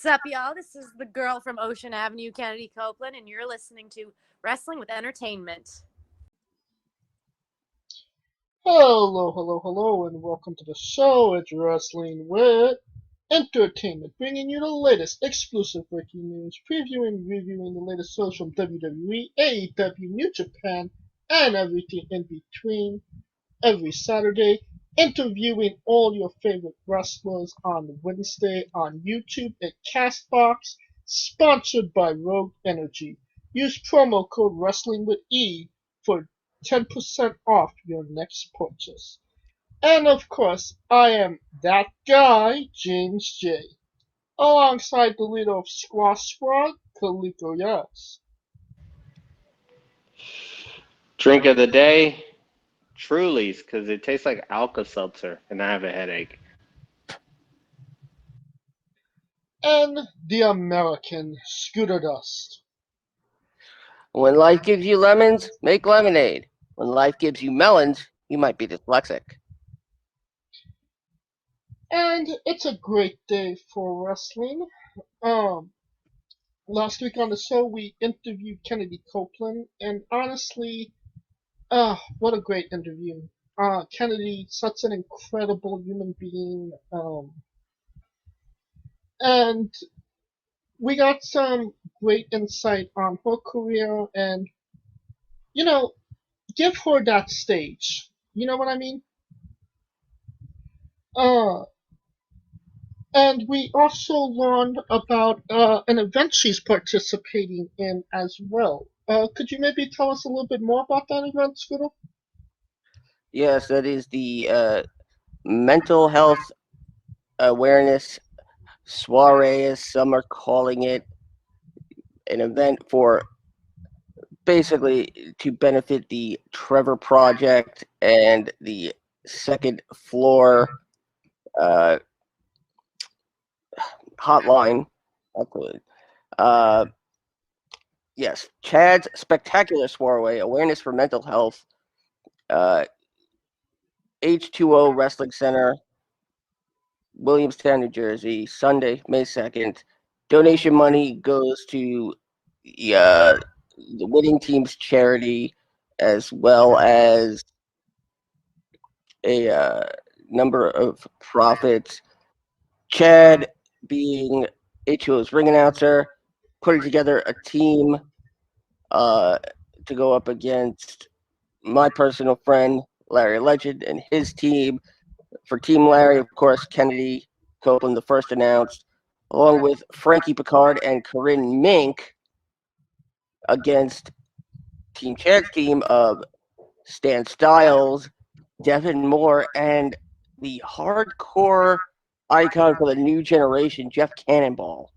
What's up, y'all? This is the girl from Ocean Avenue, Kennedy Copeland, and you're listening to Wrestling with Entertainment. Hello, and welcome to the show. It's Wrestling with Entertainment, bringing you the latest exclusive breaking news, previewing and reviewing the latest shows from WWE, AEW, New Japan, and everything in between. Every Saturday, interviewing all your favorite wrestlers on Wednesday on YouTube at Castbox, sponsored by Rogue Energy. Use promo code WrestlingWithE for 10% off your next purchase. And of course, I am that guy, James J. Alongside the leader of Squash Squad, Kaliko Yas. Drink of the day, Truly's, because it tastes like Alka-Seltzer, and I have a headache. And the American Scooter Dust. When life gives you lemons, make lemonade. When life gives you melons, you might be dyslexic. And it's a great day for wrestling. Last week on the show we interviewed Kennedy Copeland, and honestly, what a great interview. Kennedy, such an incredible human being. And we got some great insight on her career and, give her that stage. You know what I mean? And we also learned about an event she's participating in as well. Could you maybe tell us a little bit more about that event, Scooter? Yes, that is the mental health awareness soiree, as some are calling it, an event for basically to benefit the Trevor Project and the second floor hotline. Yes, Chad's Spectacular Soiree, awareness for mental health. H2O Wrestling Center, Williamstown, New Jersey, Sunday, May 2nd. Donation money goes to the winning team's charity, as well as a number of profits. Chad, being H2O's ring announcer, putting together a team to go up against my personal friend, Larry Legend, and his team. For Team Larry, of course, Kennedy Copeland, the first announced, along with Frankie Picard and Corinne Mink, against Team Chad's team of Stan Styles, Devin Moore, and the hardcore icon for the new generation, Jeff Cannonball.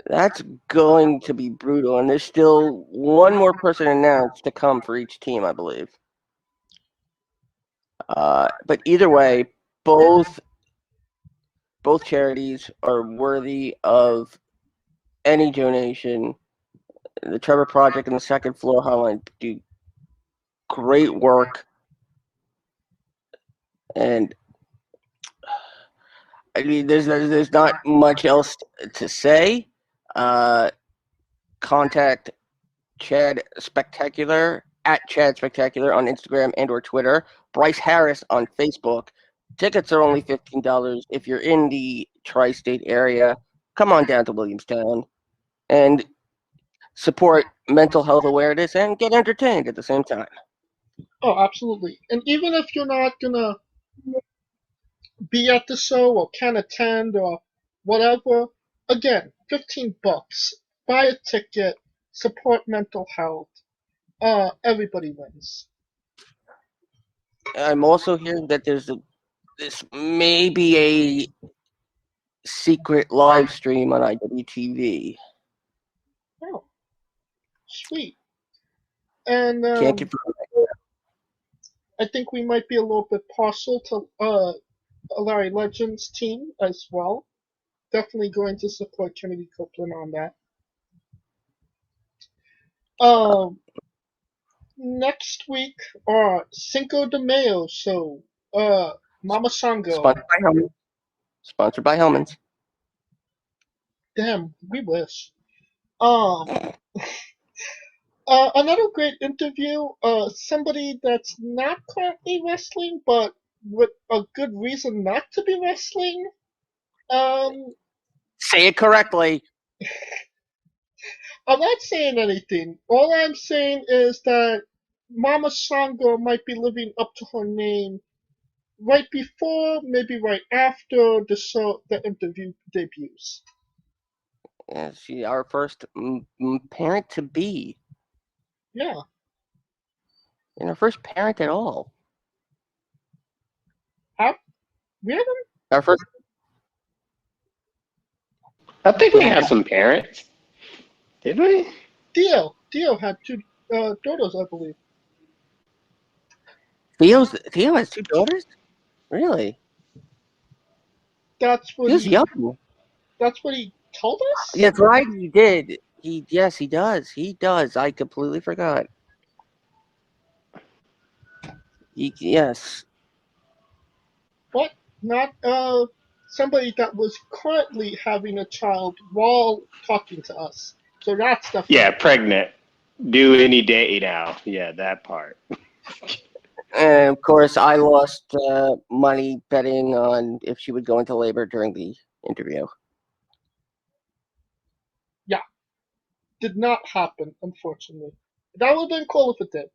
That's going to be brutal, and there's still one more person announced to come for each team, I believe. But either way, both charities are worthy of any donation. The Trevor Project and the Second Floor Hotline do great work, and I mean, there's not much else to say. Contact Chad Spectacular at Chad Spectacular on Instagram and or Twitter. Bryce Harris on Facebook. Tickets are only $15 if you're in the tri-state area. Come on down to Williamstown and support mental health awareness and get entertained at the same time. Oh, absolutely. And even if you're not gonna be at the show or can attend or whatever, again, $15. Buy a ticket, support mental health. Everybody wins. I'm also hearing that this may be a secret live stream on IWGP. Oh, sweet. And Can't confirm that. I think we might be a little bit partial to Larry Legend's team as well. Definitely going to support Kennedy Copeland on that. Next week, Cinco de Mayo show. Mama Shango. Sponsored by Hellman's. Damn, we wish. Another great interview. Somebody that's not currently wrestling, but with a good reason not to be wrestling. Say it correctly. I'm not saying anything. All I'm saying is that Mama Shango might be living up to her name right before, maybe right after the interview debuts. Yeah, she's our first parent to be. Yeah. And our first parent at all. We haven't. Our first. I think we have some parents. Did we? Dio had two daughters, I believe. Theo has two daughters? Really? That's what He's young. That's what he told us. That's right. He did. Yes, he does. He does. I completely forgot. Yes. What? Not somebody that was currently having a child while talking to us. So that's definitely. Yeah, pregnant. Due any day now. Yeah, that part. And of course, I lost money betting on if she would go into labor during the interview. Yeah. Did not happen, unfortunately. That would have been cool if it did.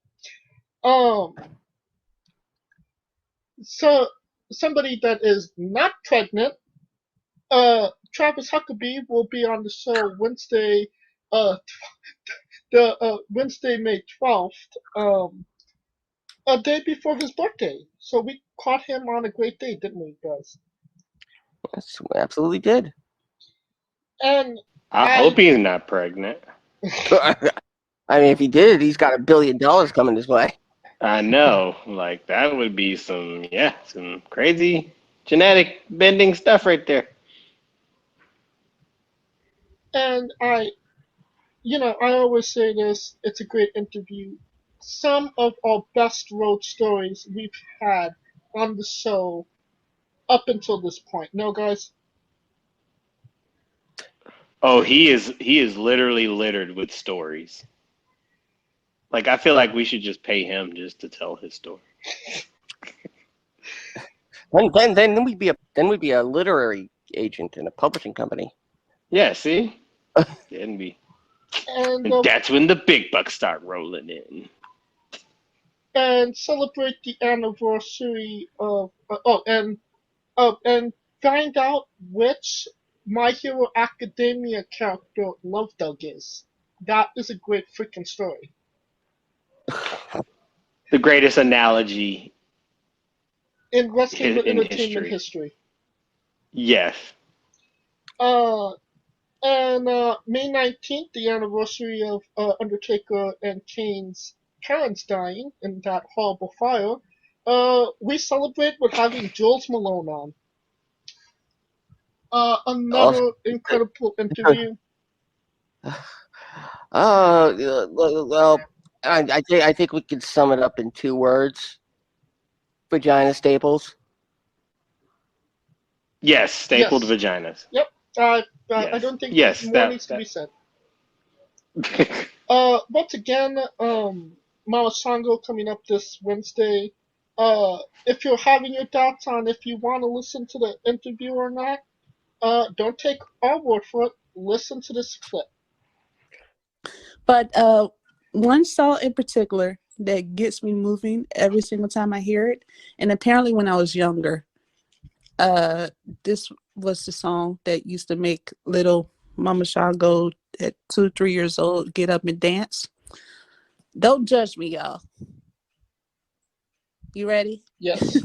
So somebody that is not pregnant, Travis Huckabee will be on the show Wednesday, Wednesday, May 12th, a day before his birthday. So we caught him on a great day, didn't we, guys? Yes, we absolutely did. And I hope he's not pregnant. I mean, if he did, he's got $1 billion coming his way. I know. Like, that would be some crazy genetic bending stuff right there. And I always say this, it's a great interview. Some of our best road stories we've had on the show up until this point. No, guys? Oh, he is literally littered with stories. Like, I feel like we should just pay him just to tell his story. Then we'd be a literary agent in a publishing company. Yeah, see? Didn't be. And that's when the big bucks start rolling in. And celebrate the anniversary of and find out which My Hero Academia character Love Doug is. That is a great freaking story. The greatest analogy in wrestling and entertainment history. Yes. And May 19th, the anniversary of Undertaker and Kane's parents dying in that horrible fire, we celebrate with having Jules Malone on. Another incredible interview. Well, I think we could sum it up in 2 words. Vagina staples. Yes, stapled vaginas. Yep. I don't think more needs to be said. Once again, Mama Shango coming up this Wednesday. If you're having your doubts on if you want to listen to the interview or not, don't take our word for it. Listen to this clip. But one song in particular that gets me moving every single time I hear it, and apparently when I was younger, this was the song that used to make little Mama Shango at 2-3 years old get up and dance. Don't judge me, y'all. You ready? Yes.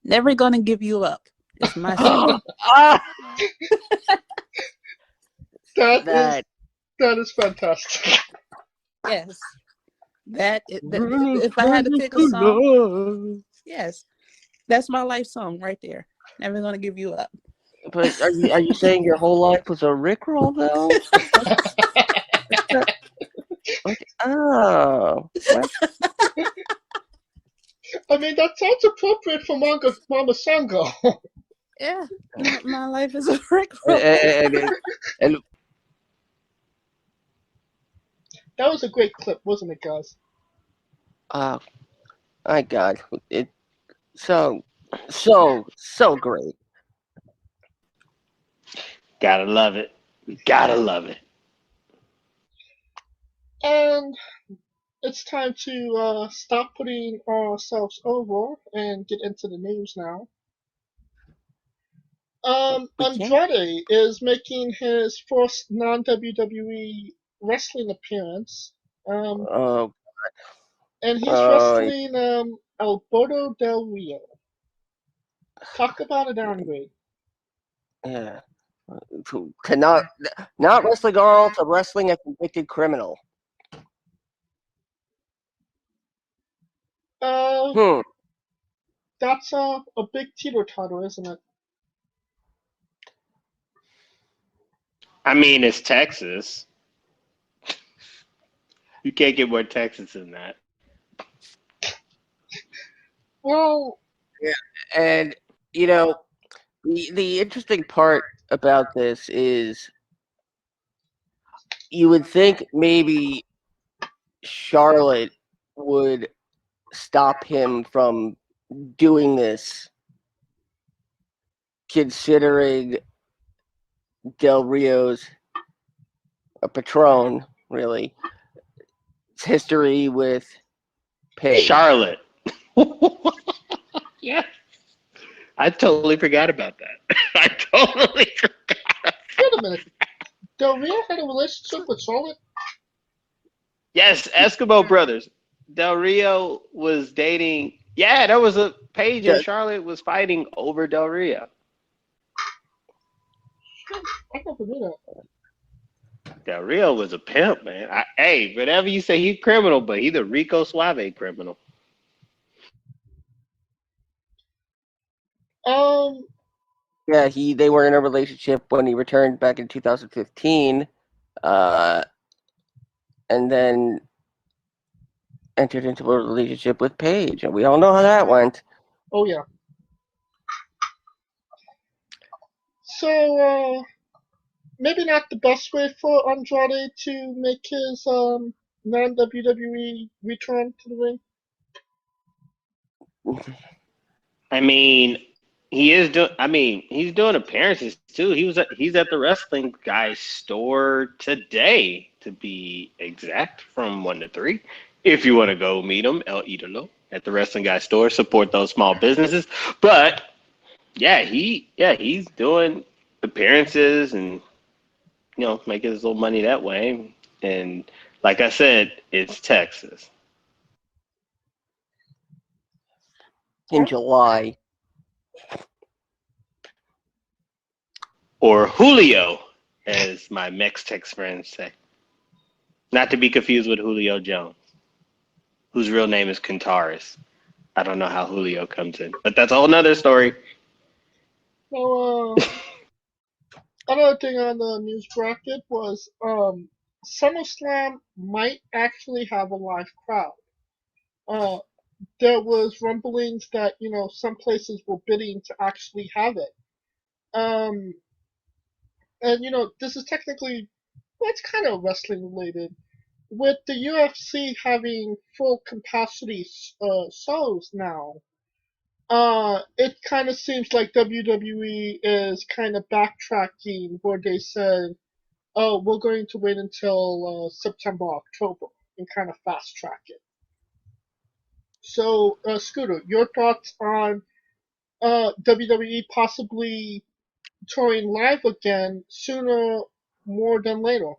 Never Gonna Give You Up. It's my song. That is fantastic. Yes. If I had to pick a song, yes, that's my life song right there. Never Gonna Give You Up. But are you saying your whole life was a Rickroll though? I mean, that sounds appropriate for Mama Shango. Yeah, my life is a brick road. and That was a great clip, wasn't it, guys? my God, it so great. Gotta love it. Gotta love it. And it's time to stop putting ourselves over and get into the news now. Andrade is making his first non-WWE wrestling appearance. Oh, And he's wrestling Alberto Del Rio. Talk about a downgrade. yeah. To not wrestling girl to wrestling a convicted criminal. That's a big teeter-totter, isn't it? I mean, it's Texas. You can't get more Texas than that. Well, Yeah, and you know, the interesting part about this is you would think maybe Charlotte would stop him from doing this, considering Del Rio's a Patron, really, history with Paige. Charlotte. Yeah. I totally forgot about that. I totally forgot. wait a minute. Del Rio had a relationship with Charlotte? Yes, Eskimo Brothers. Del Rio was dating. Yeah, there was a Paige and Charlotte was fighting over Del Rio. I never knew that. Del Rio was a pimp, man. Hey, whatever you say, he's criminal, but he's a Rico Suave criminal. Yeah, they were in a relationship when he returned back in 2015, and then entered into a relationship with Paige, and we all know how that went. Oh yeah. So maybe not the best way for Andrade to make his non-WWE return to the ring. I mean, he's doing appearances too. He's at the wrestling guy's store today, to be exact, from 1 to 3. If you want to go meet him, El Idolo, at the wrestling guy's store, support those small businesses. But he's doing appearances and making his little money that way. And like I said, it's Texas. In July. Or Julio, as my Mex-Tex friends say. Not to be confused with Julio Jones, whose real name is Cantaris. I don't know how Julio comes in, but that's a whole nother story. So, another thing on the news bracket was SummerSlam might actually have a live crowd. There was rumblings that some places were bidding to actually have it. And this is technically, well, it's kind of wrestling related. With the UFC having full capacity shows now, it kind of seems like WWE is kind of backtracking where they said, "Oh, we're going to wait until September, October, and kind of fast track it." So, Scooter, your thoughts on WWE possibly touring live again sooner more than later?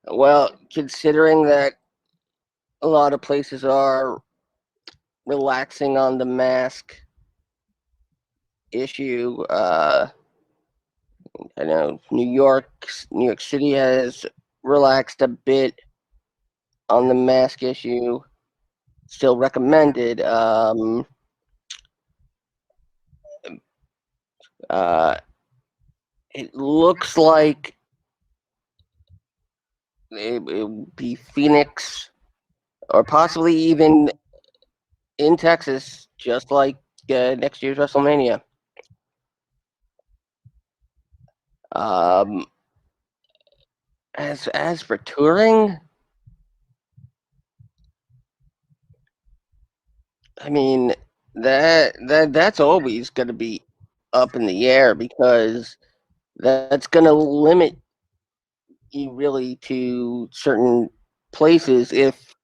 Well, considering that a lot of places are relaxing on the mask issue, I know New York City has relaxed a bit on the mask issue. Still recommended. It looks like it would be Phoenix or possibly even in Texas, just like next year's WrestleMania. As for touring, I mean that's always going to be up in the air because that's going to limit you really to certain places if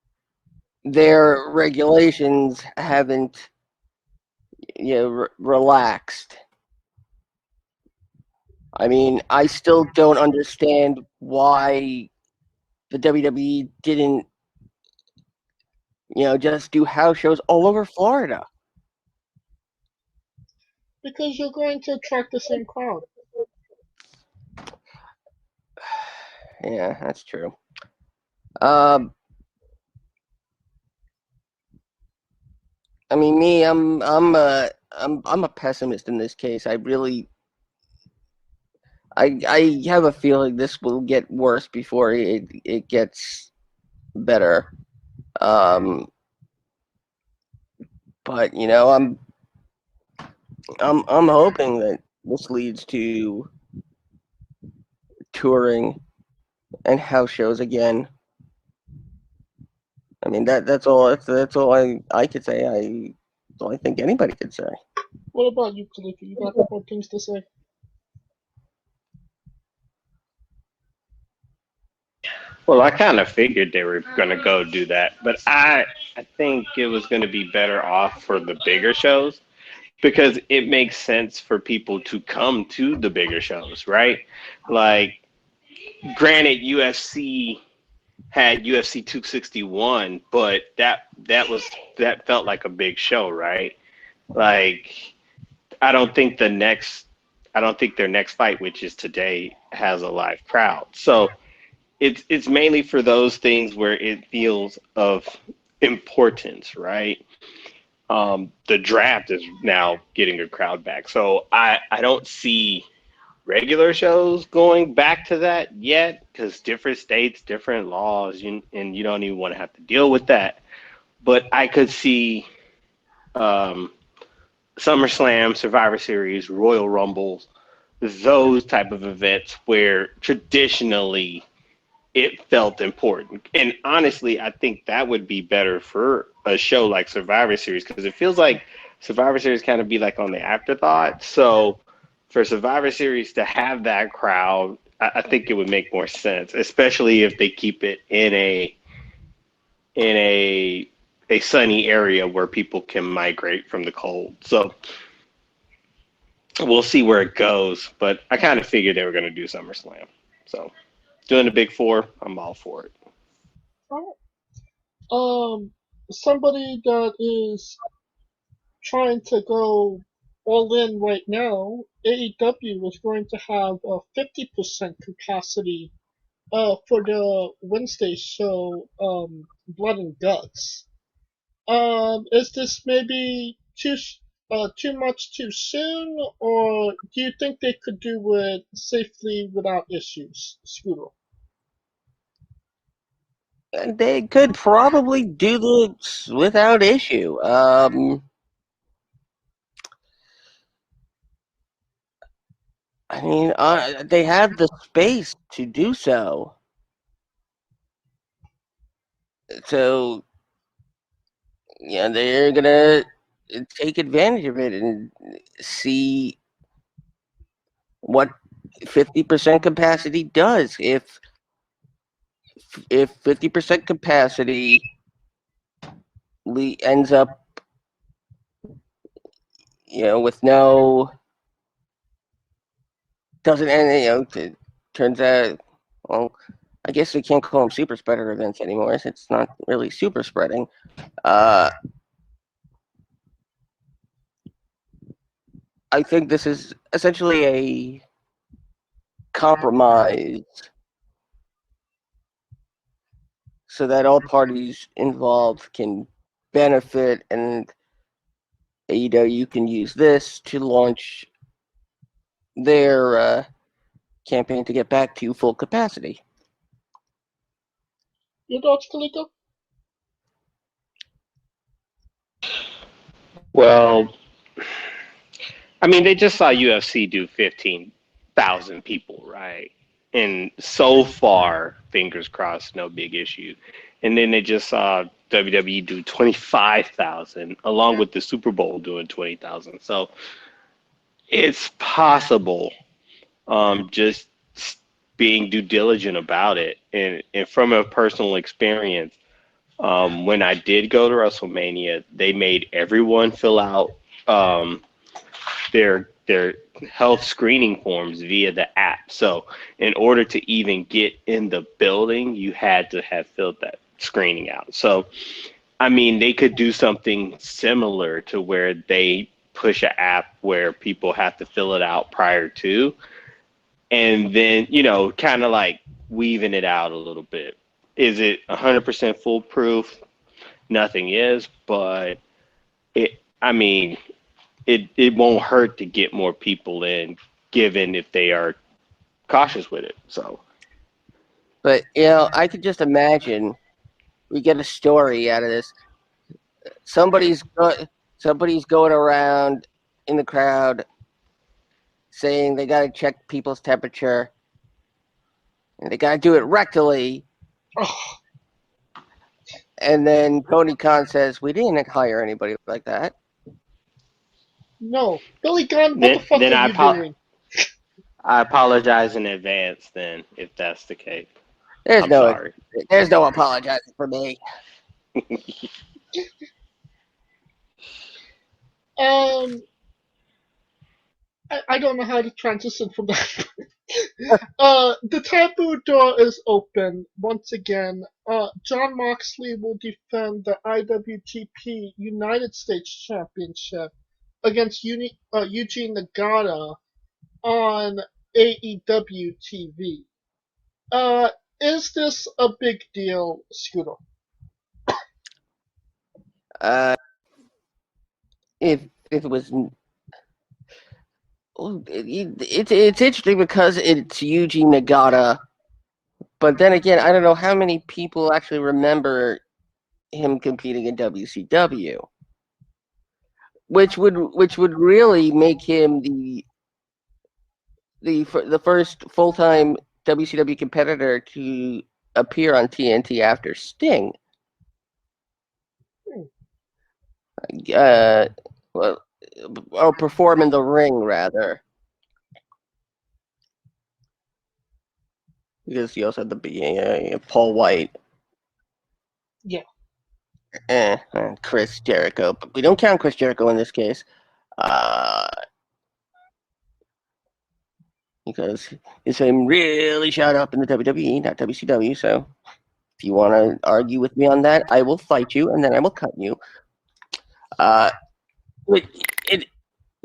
their regulations haven't relaxed. I mean, I still don't understand why the WWE didn't just do house shows all over Florida. Because you're going to attract the same crowd. Yeah, that's true. I mean, me, I'm a pessimist in this case. I have a feeling this will get worse before it gets better. But I'm hoping that this leads to touring and house shows again. I mean that's all I could say. That's all I think anybody could say. What about you, Kalika? You got more things to say? Well, I kind of figured they were going to go do that, but I think it was going to be better off for the bigger shows because it makes sense for people to come to the bigger shows, right? Like, granted, UFC had UFC 261, but that felt like a big show, right? Like, I don't think their next fight, which is today, has a live crowd. So it's mainly for those things where it feels of importance, right? The draft is now getting a crowd back, so I don't see regular shows going back to that yet because different states, different laws, and you don't even want to have to deal with that. But I could see SummerSlam, Survivor Series, Royal Rumbles, those type of events where traditionally it felt important. And honestly, I think that would be better for a show like Survivor Series because it feels like Survivor Series kind of be like on the afterthought. So for Survivor Series to have that crowd, I think it would make more sense, especially if they keep it in a sunny area where people can migrate from the cold. So we'll see where it goes. But I kind of figured they were going to do SummerSlam. So doing the Big Four, I'm all for it. Somebody that is trying to go all in right now, AEW is going to have a 50% capacity for the Wednesday show, Blood and Guts. Is this maybe too much too soon, or do you think they could do it safely without issues, Scooter? They could probably do this without issue. I mean, they have the space to do so. So, yeah, they're gonna take advantage of it and see what 50% capacity does. If 50% capacity ends up, with no doesn't end, turns out, well, I guess we can't call them super spreader events anymore. It's not really super spreading. I think this is essentially a compromise so that all parties involved can benefit, and AEW can use this to launch their campaign to get back to full capacity. Your thoughts, Kalika? Well, I mean, they just saw UFC do 15,000 people, right? And so far, fingers crossed, no big issue. And then they just saw WWE do 25,000, along with the Super Bowl doing 20,000. So it's possible. Just being due diligent about it, and from a personal experience, when I did go to WrestleMania, they made everyone fill out their health screening forms via the app. So in order to even get in the building, you had to have filled that screening out. So I mean, they could do something similar to where they push an app where people have to fill it out prior to, and then, kind of like weaving it out a little bit. Is it 100% foolproof? Nothing is, but I mean, it won't hurt to get more people in, given if they are cautious with it. So, But I could just imagine we get a story out of this. Somebody's going around in the crowd saying they got to check people's temperature, and they got to do it rectally. And then Tony Khan says, "We didn't hire anybody like that." No, Billy Gunn, what the fuck then are you doing? I apologize in advance then, if that's the case. There's I'm no sorry. There's no apologizing for me. I don't know how to transition from that. The taboo door is open once again. Jon Moxley will defend the IWGP United States Championship against Eugene Nagata on AEW TV. Is this a big deal, Scooter? If it was, it's interesting because it's Yuji Nagata, but then again, I don't know how many people actually remember him competing in WCW, which would really make him the first full-time WCW competitor to appear on TNT after Sting. Well, or perform in the ring rather, because he also had to be Paul White. Yeah. And Chris Jericho, but we don't count Chris Jericho in this case, because his name really shot up in the WWE, not WCW. So if you want to argue with me on that, I will fight you, and then I will cut you. But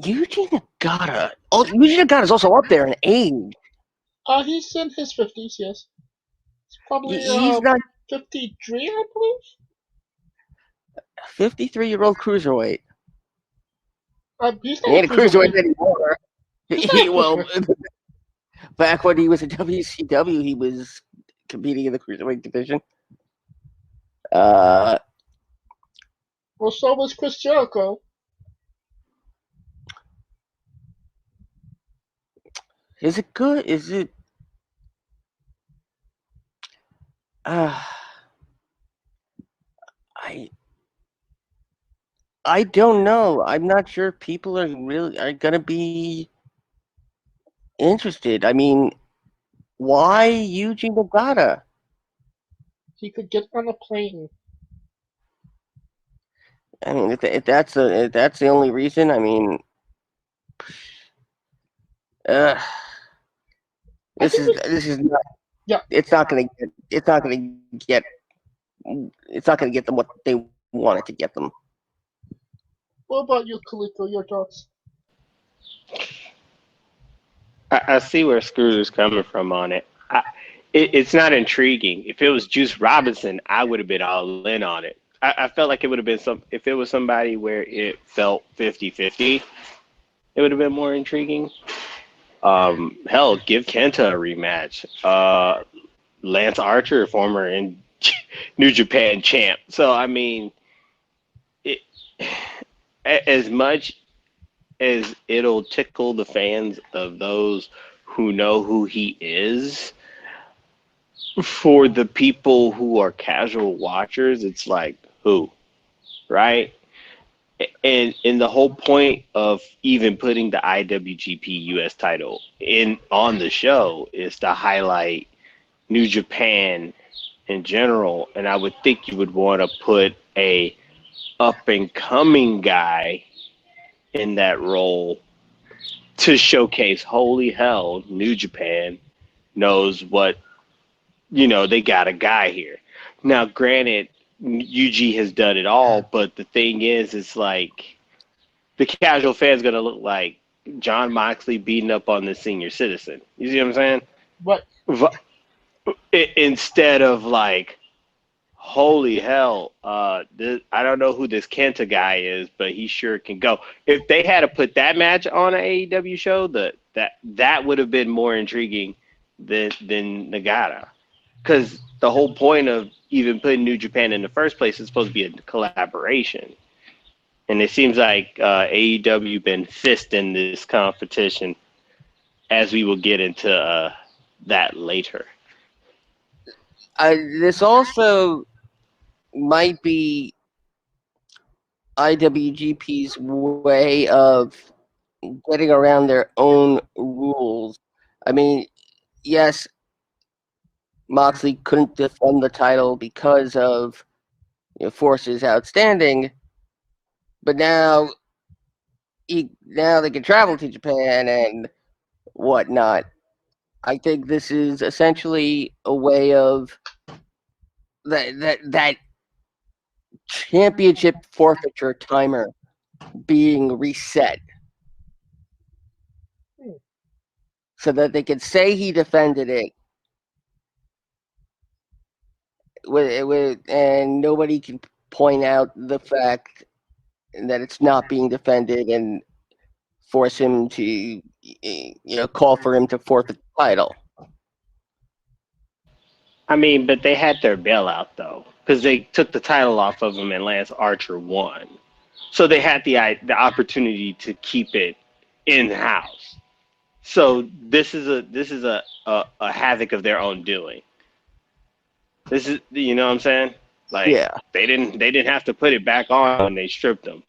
Eugene Nagata. Oh, Eugene Nagata is also up there in age. He's in his 50s, yes. He's probably He's not 53, I believe. 53-year-old cruiserweight. He's He not ain't a cruiserweight anymore. Well, back when he was in WCW, he was competing in the cruiserweight division. Well, so was Chris Jericho. Is it good? Is it? I don't know. I'm not sure if people are gonna be interested. I mean, why Eugene Nagata? He could get on a plane. I mean, if that's the only reason, I mean, this is not. Yeah. It's not gonna get them what they wanted to get them. What about you, Kaliko? Your thoughts? I see where Scrooger's coming from on it. It's not intriguing. If it was Juice Robinson, I would have been all in on it. I felt like it would have been if it was somebody where it felt 50-50, it would have been more intriguing. Hell, give Kenta a rematch. Lance Archer, former in New Japan champ. So I mean, as much as it'll tickle the fans of those who know who he is, for the people who are casual watchers, it's like, who, right? And the whole point of even putting the IWGP US title in on the show is to highlight New Japan in general. And I would think you would want to put a up and coming guy in that role to showcase, holy hell, New Japan knows what, they got a guy here. Now, granted, UG has done it all, but the thing is, it's like the casual fan's going to look like Jon Moxley beating up on the senior citizen. You see what I'm saying? What? Instead of like, holy hell, I don't know who this Kenta guy is, but he sure can go. If they had to put that match on an AEW show, that would have been more intriguing than Nagata. Because the whole point of even putting New Japan in the first place is supposed to be a collaboration. And it seems like AEW been fisting this competition, as we will get into that later. This also might be IWGP's way of getting around their own rules. I mean, yes, Moxley couldn't defend the title because of Force's outstanding, but now they can travel to Japan and whatnot. I think this is essentially a way of that championship forfeiture timer being reset, so that they could say he defended it and nobody can point out the fact that it's not being defended and force him to, call for him to forfeit the title. I mean, but they had their bailout, though, because they took the title off of him and Lance Archer won. So they had the opportunity to keep it in-house. So this is a havoc of their own doing. This is, you know what I'm saying? Like, Yeah. they didn't have to put it back on when they stripped him.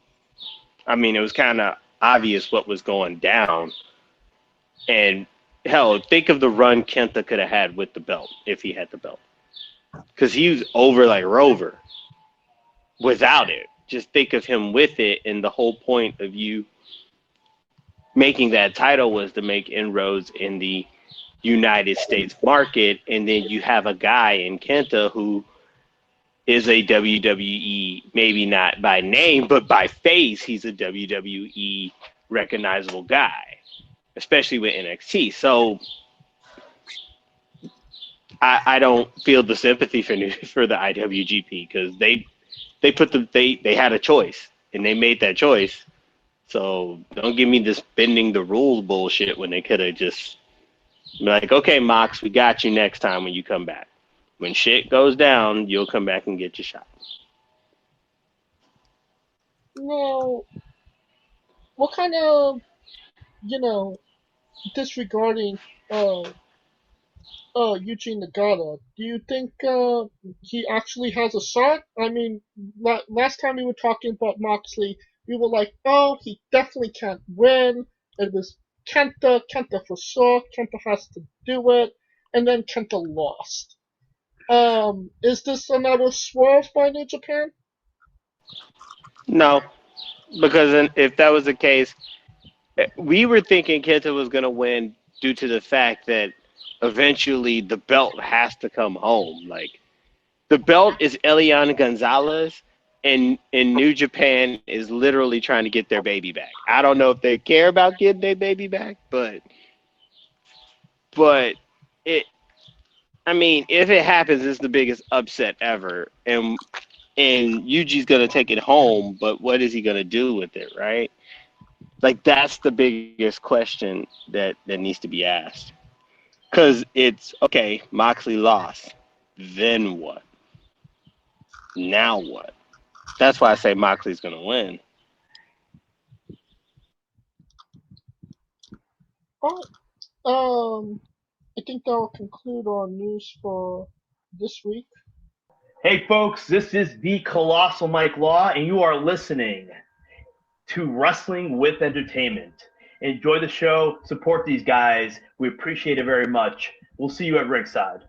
I mean, it was kind of obvious what was going down. And hell, think of the run Kenta could have had with the belt if he had the belt, because he was over like Rover without it. Just think of him with it, and the whole point of you making that title was to make inroads in the United States market, and then you have a guy in Kenta who is a WWE, maybe not by name, but by face, he's a WWE recognizable guy, especially with NXT. So I don't feel the sympathy for the IWGP, because they had a choice and they made that choice. So don't give me this bending the rules bullshit when they could have just been like, okay, Mox, we got you next time when you come back. When shit goes down, you'll come back and get your shot. No. What kind of, disregarding Eugene Nagata, do you think he actually has a shot? I mean, last time we were talking about Moxley, we were like, oh, he definitely can't win. It was Kenta for sure. Kenta has to do it, and then Kenta lost. Is this another swerve by New Japan? No, because if that was the case, we were thinking Kenta was going to win due to the fact that eventually the belt has to come home. Like, the belt is Eliana Gonzalez, and New Japan is literally trying to get their baby back. I don't know if they care about getting their baby back, but it. I mean, if it happens, it's the biggest upset ever, and Yuji's gonna take it home. But what is he gonna do with it, right? Like, that's the biggest question that needs to be asked. Because it's, okay, Moxley lost. Then what? Now what? That's why I say Moxley's going to win. Alright, I think that will conclude our news for this week. Hey, folks, this is the Colossal Mike Law, and you are listening to Wrestling with Entertainment. Enjoy the show. Support these guys. We appreciate it very much. We'll see you at Rickside.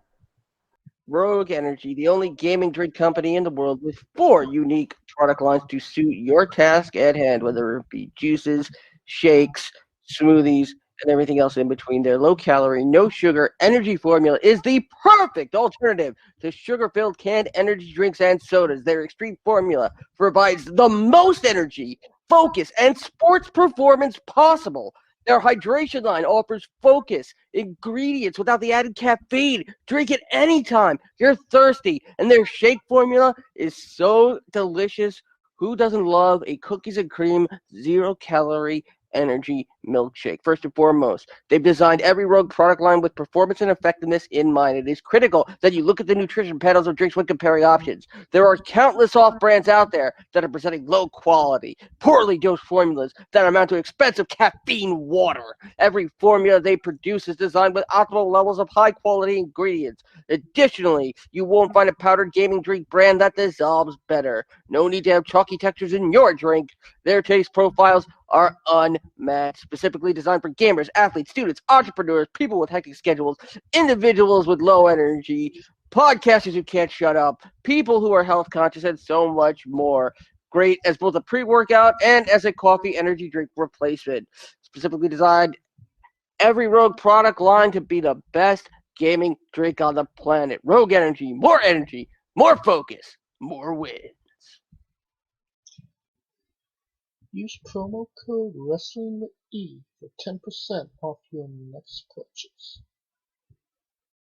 Rogue Energy, the only gaming drink company in the world with 4 unique product lines to suit your task at hand, whether it be juices, shakes, smoothies, and everything else in between. Their low-calorie, no-sugar energy formula is the perfect alternative to sugar-filled canned energy drinks and sodas. Their extreme formula provides the most energy, focus, and sports performance possible. Their hydration line offers focus, ingredients without the added caffeine. Drink it anytime you're thirsty. And their shake formula is so delicious. Who doesn't love a cookies and cream, 0-calorie energy milkshake? First and foremost, they've designed every Rogue product line with performance and effectiveness in mind. It is critical that you look at the nutrition panels of drinks when comparing options. There are countless off-brands out there that are presenting low-quality, poorly dosed formulas that amount to expensive caffeine water. Every formula they produce is designed with optimal levels of high-quality ingredients. Additionally, you won't find a powdered gaming drink brand that dissolves better. No need to have chalky textures in your drink. Their taste profiles are unmatched, specifically designed for gamers, athletes, students, entrepreneurs, people with hectic schedules, individuals with low energy, podcasters who can't shut up, people who are health conscious, and so much more. Great as both a pre-workout and as a coffee energy drink replacement. Specifically designed every Rogue product line to be the best gaming drink on the planet. Rogue Energy, more focus, more wins. Use promo code WrestlingWithE for 10% off your next purchase.